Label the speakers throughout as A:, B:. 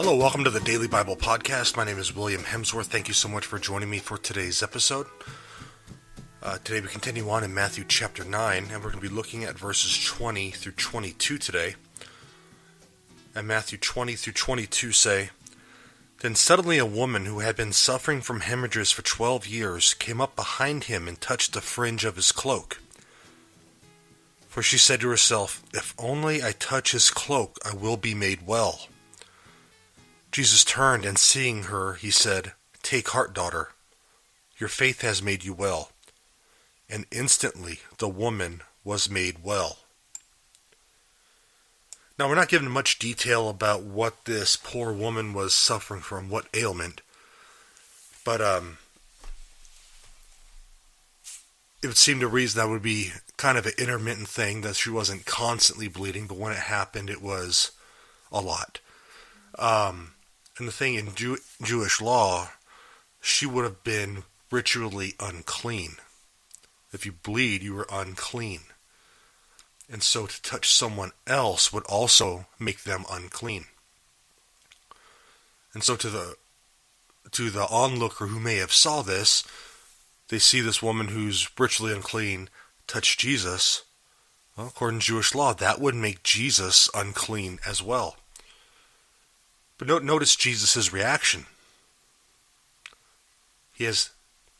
A: Hello, welcome to the Daily Bible Podcast. My name is William Hemsworth. Thank you so much for joining me for today's episode. Today we continue on in Matthew chapter 9, and we're going to be looking at verses 20 through 22 today. And Matthew 20 through 22 say, "Then suddenly a woman who had been suffering from hemorrhages for 12 years came up behind him and touched the fringe of his cloak. For she said to herself, 'If only I touch his cloak, I will be made well.' Jesus turned, and seeing her, he said, 'Take heart, daughter. Your faith has made you well.' And instantly the woman was made well." Now, we're not given much detail about what this poor woman was suffering from, what ailment. But it would seem to reason that would be kind of an intermittent thing, that she wasn't constantly bleeding, but when it happened, it was a lot. And the thing in Jewish law, she would have been ritually unclean. If you bleed, you were unclean. And so to touch someone else would also make them unclean. And so to the onlooker who may have saw this, they see this woman who's ritually unclean touch Jesus. Well, according to Jewish law, that would make Jesus unclean as well. But notice Jesus' reaction. He has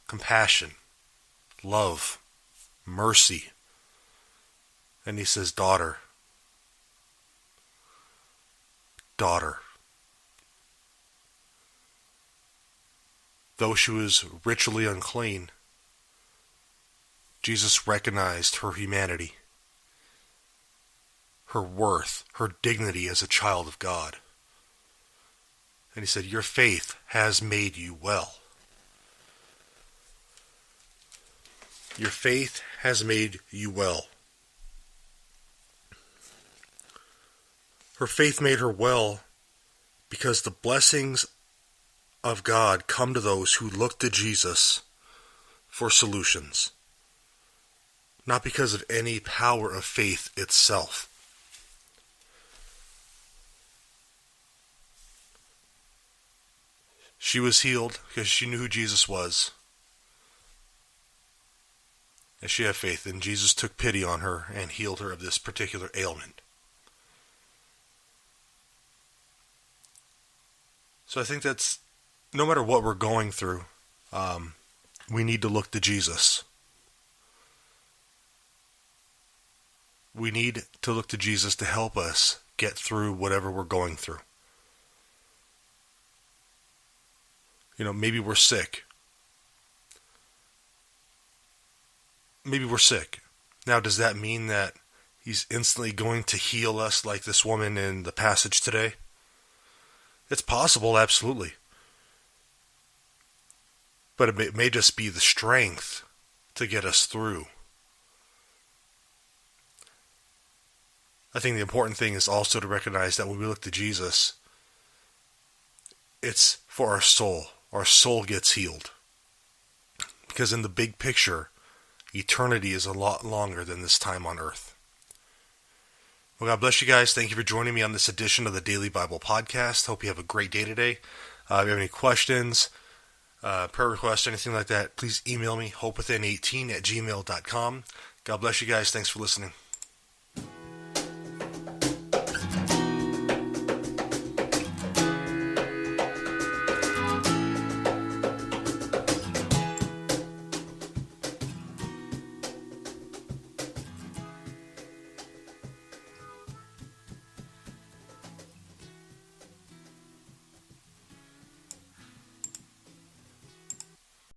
A: compassion, love, mercy. And he says, daughter. Though she was ritually unclean, Jesus recognized her humanity, her worth, her dignity as a child of God. And he said, your faith has made you well. Your faith has made you well. Her faith made her well because the blessings of God come to those who look to Jesus for solutions, not because of any power of faith itself. She was healed because she knew who Jesus was. And she had faith, and Jesus took pity on her and healed her of this particular ailment. So I think that's, no matter what we're going through, we need to look to Jesus. We need to look to Jesus to help us get through whatever we're going through. Maybe we're sick. Now, does that mean that he's instantly going to heal us like this woman in the passage today? It's possible, absolutely. But it may just be the strength to get us through. I think the important thing is also to recognize that when we look to Jesus, it's for our soul. Our soul gets healed. Because in the big picture, eternity is a lot longer than this time on earth. Well, God bless you guys. Thank you for joining me on this edition of the Daily Bible Podcast. Hope you have a great day today. If you have any questions, prayer requests, anything like that, please email me, hopewithin18@gmail.com. God bless you guys. Thanks for listening.